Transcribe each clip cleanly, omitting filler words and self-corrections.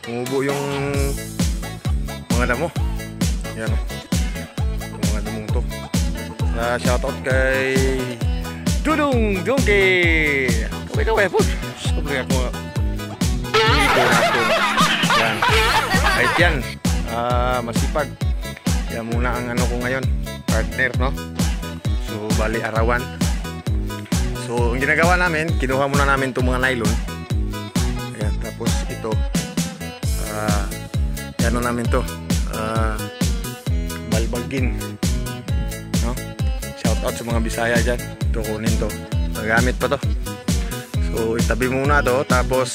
Tumubo yung mga damo. Yan o. Yung mga damong to. Shoutout kay Dudong Dongke. Kaway po. Sobre ako. Yan. Kahit yan. Masipag. Yan muna ang ano ko ngayon. Partner, no? So, bali arawan. So, ang ginagawa namin, kinuha muna namin itong mga nylon. Ayan, tapos ito. Ano namin to? Balbagin. No? Shout out sa mga Bisaya dyan. Ito, kunin to. Nagamit pa to. So, itabi muna to. Tapos,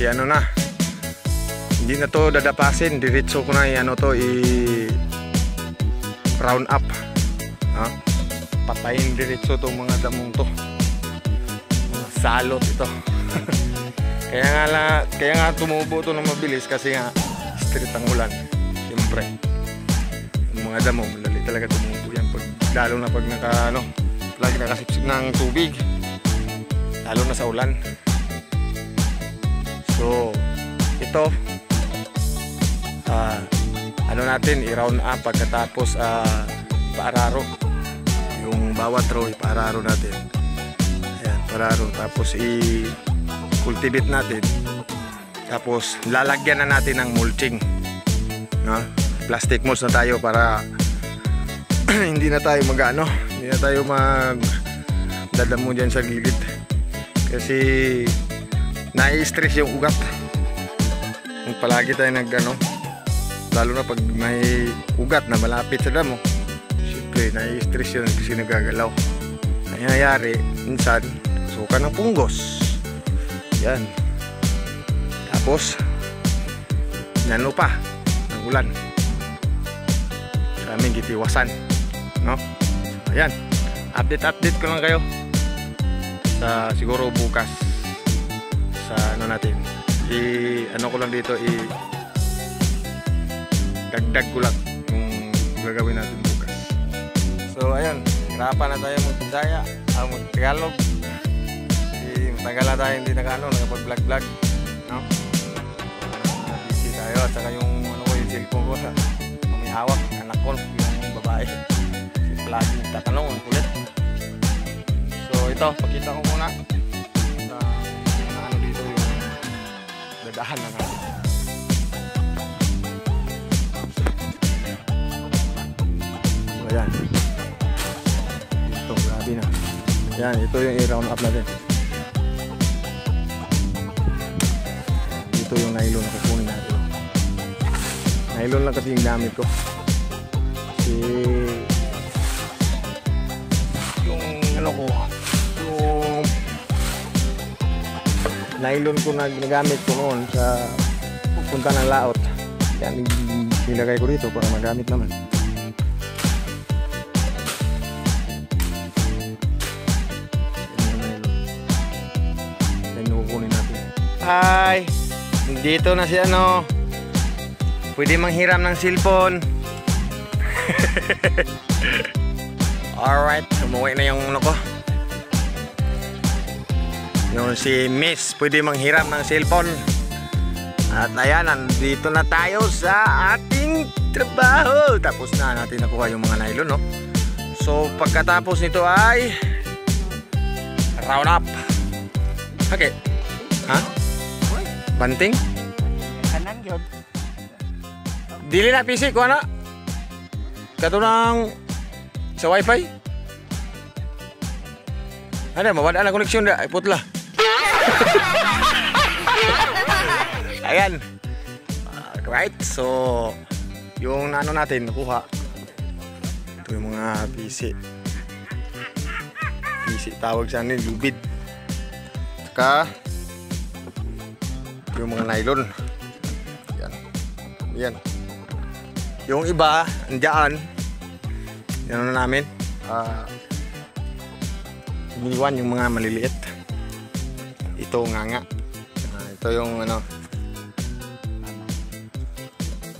ano na. Hindi na to dadapasin. Diretso ko na ano to, round up. Patayin diretso itong mga damong to. Salot ito. kaya nga tumubo ito ng mabilis kasi nga street ang ulan. Siyempre yung mga damo malali talaga tumubo yan lalo na pag lagi nakasipsip ng tubig, lalo na sa ulan. So ito ano natin i-round up pagkatapos paararo yung bawat row, ipaararo natin. Ayan, paararo. Tapos i-cultivate natin. Tapos lalagyan na natin ng mulching, no? Plastic mulch na tayo para hindi na tayo hindi na tayo dadamo dyan sa gilid. Kasi nai-stress yung ugat. Kung palagi tayo lalo na pag may ugat na malapit sa damo, nai-stress yun kasi nagagalaw. Nangyayari minsan suka ng punggos. Yan. Tapos nano pa ng ulan sa aming gitiwasan, no? Ayan, update ko lang kayo sa siguro bukas sa natin ano ko lang dito dagdag ko lang yung gagawin natin bukas. So ayun, hirapan na tayo mag-Bisaya, mag-Tagalog. Matagal na tayo hindi nakapag-vlog, no? Busy tayo at saka yung yung cellphone ko may hawak, anak ko, yung babae. Si Plagi nagtatanong, kulit. So ito, pakita ko muna sa dito yung dadahan na natin. So ayan. Grabe na. Yan, ito yung i-round up natin. Ito yung nylon na kukunin natin. Nylon lang kasi yung gamit ko. Kasi yung yung nylon ko na ginagamit ko noon sa pupunta ng laot. Yan, nilagay ko dito para magamit naman. Hi! Dito na si pwede manghiram ng cellphone. Alright, umuwi na yung ko. Yung si Miss pwede manghiram ng cellphone. At ayan, nandito na tayo sa ating trabaho. Tapos na natin nakuha yung mga nylon, no? So pagkatapos nito ay round up. Okay. Ha? Banting? Kanan yun. Dili na PC ko na. Kato ng sa wifi. Ano, mawala na koneksyon na. Ay putla. Ayan. Right. So, yung natin nakuha. Ito yung mga PC. PC tawag sa anin, lubid. Saka yung mga nylon. Yan. Yan. Yung iba, andyan. Yan na namin. Iniwan yung mga maliliit. Ito nga. Ito yung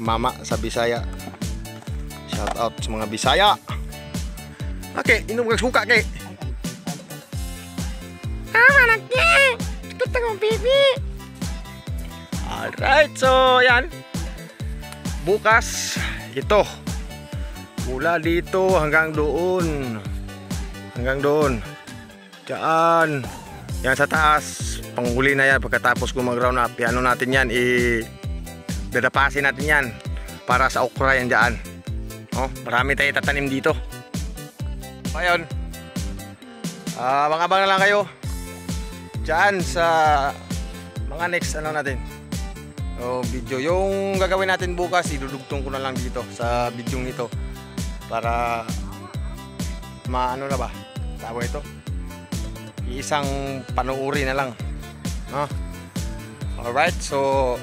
mama sa Bisaya. Shout out sa mga Bisaya. Okay, inom ka suka kay. Anak niya. Kita kong pipi. Alright, so ayan. Bukas, ito. Mula dito hanggang doon. Hanggang doon. Diyan. Yan sa taas. Panghuli na yan. Pagkatapos kung mag-round up, ano natin yan, dadapasin natin yan. Para sa okra yan dyan. Oh, marami tayo tatanim dito. Ngayon, abang-abang na lang kayo dyan sa mga next ano natin video. Yung gagawin natin bukas, idudugtong ko na lang dito sa video nito para maano na ba tawag ito, isang panuuri na lang, no? Alright, so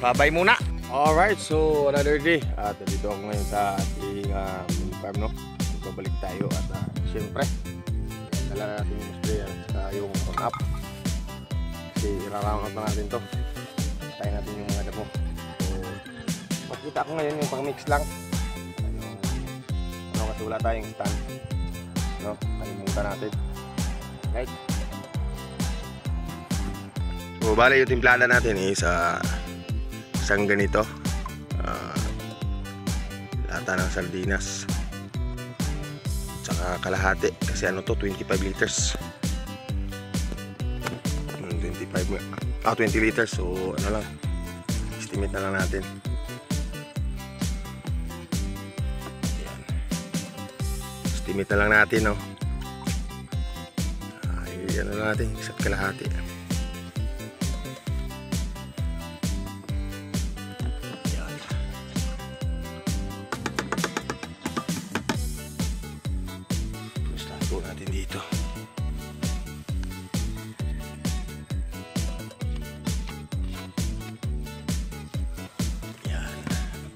bye muna. Alright, so another day at dito ako ngayon sa ating farm, no? Babalik tayo at syempre dala natin yung spray at yung round up kasi i-round up na natin to. Tayo natin yung mga damo. So makita ko ngayon yung pang mix lang yung, ano, kasi wala tayong stand, no? Kalimutan natin, right? So bali yung timplada natin is isang ganito lata ng sardinas tsaka kalahati kasi ano to 25 liters 20 liters, so ano lang, estimate na lang natin. Ayan. Estimate na lang natin, no? Ano lang natin, isa't kalahati. Ayan. Basta ito natin dito.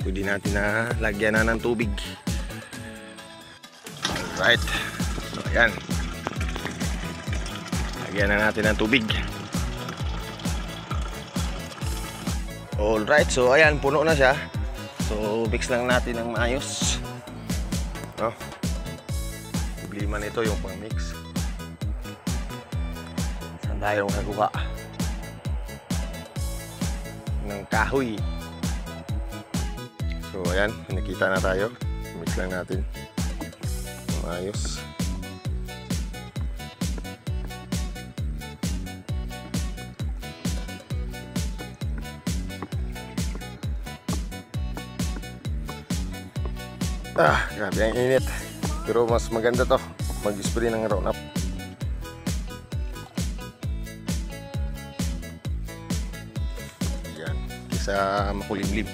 Pwede natin na lagyan na ng tubig. Alright, so ayan, lagyan na natin ng tubig. Alright, so ayan, puno na siya. So mix lang natin ng maayos, no? Problema nito yung pang mix. Saan tayo nakakuha ng kahoy? So ayan, nakita na tayo. Mix lang natin maayos. Grabe ang init. Pero mas maganda to mag-spray ng round up. Yan, kisa makulimlim.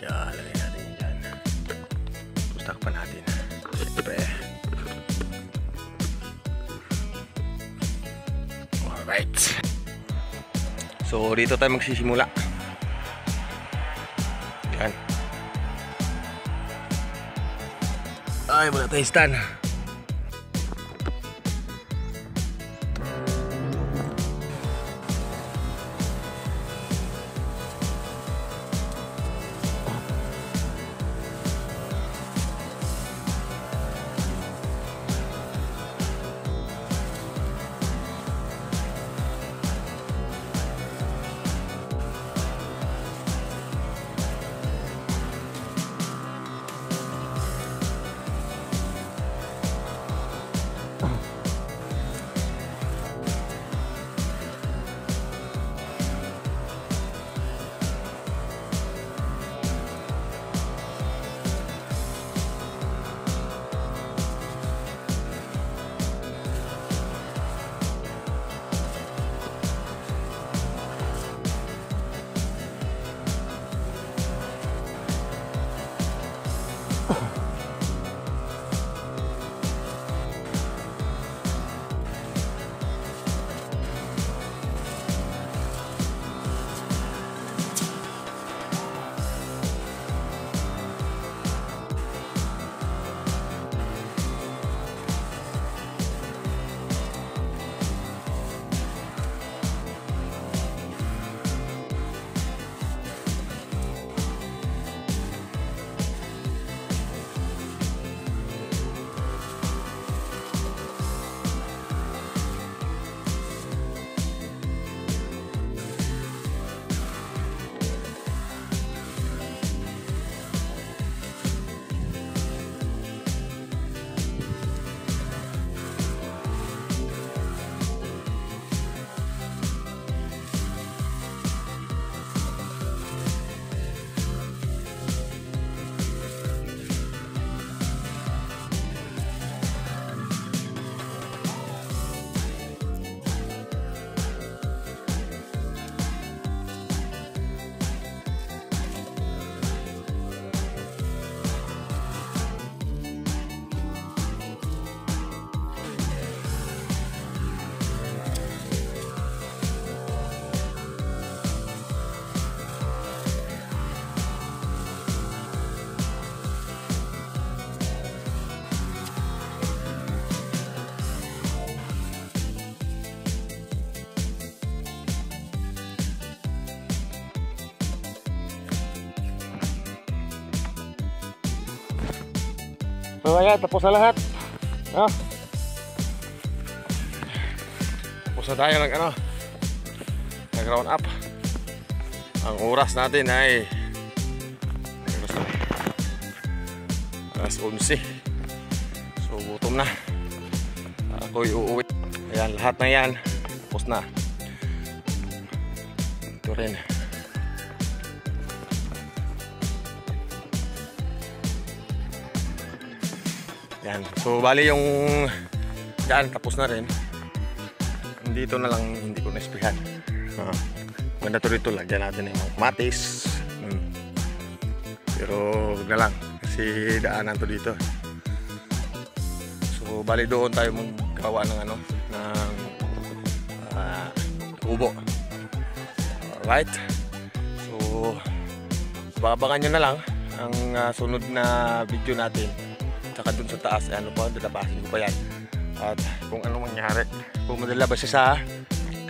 Yan, lagay natin yun dyan. Tapos takpan natin. Siyempre. Alright. So dito tayo magsisimula. Yan. Ay, wala tayong stand. So ayan, tapos na lahat. No? Tapos na tayo nag-round up. Ang oras natin ay alas 11. So gutom na. Ako'y uuwi. Ayan, lahat na yan. Tapos na. Ito rin. Yan. So bali yung daan tapos na rin. Dito na lang hindi ko na-esplihan. Ganda to rito, lagyan natin yung matis. Pero huwag na lang kasi daanan to dito. So bali doon tayo maggawa ng ng kubo. Alright. So babagan nyo na lang ang sunod na video natin. Saka dun sa taas, dadabasin ko pa yan. At kung anong mangyari, kung madalabas siya sa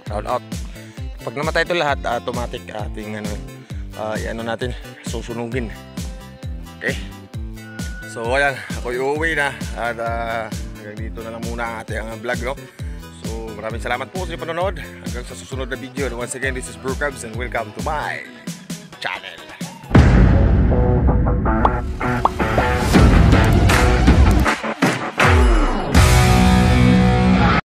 round out. Pag namatay ito lahat, automatic ating natin susunugin. Okay? So ayan, ako'y uuwi na. At hanggang dito na lang muna ang ating vlog, no? So maraming salamat po sa panonood. Hanggang sa susunod na video. And once again, this is Brewcubs and welcome to my channel.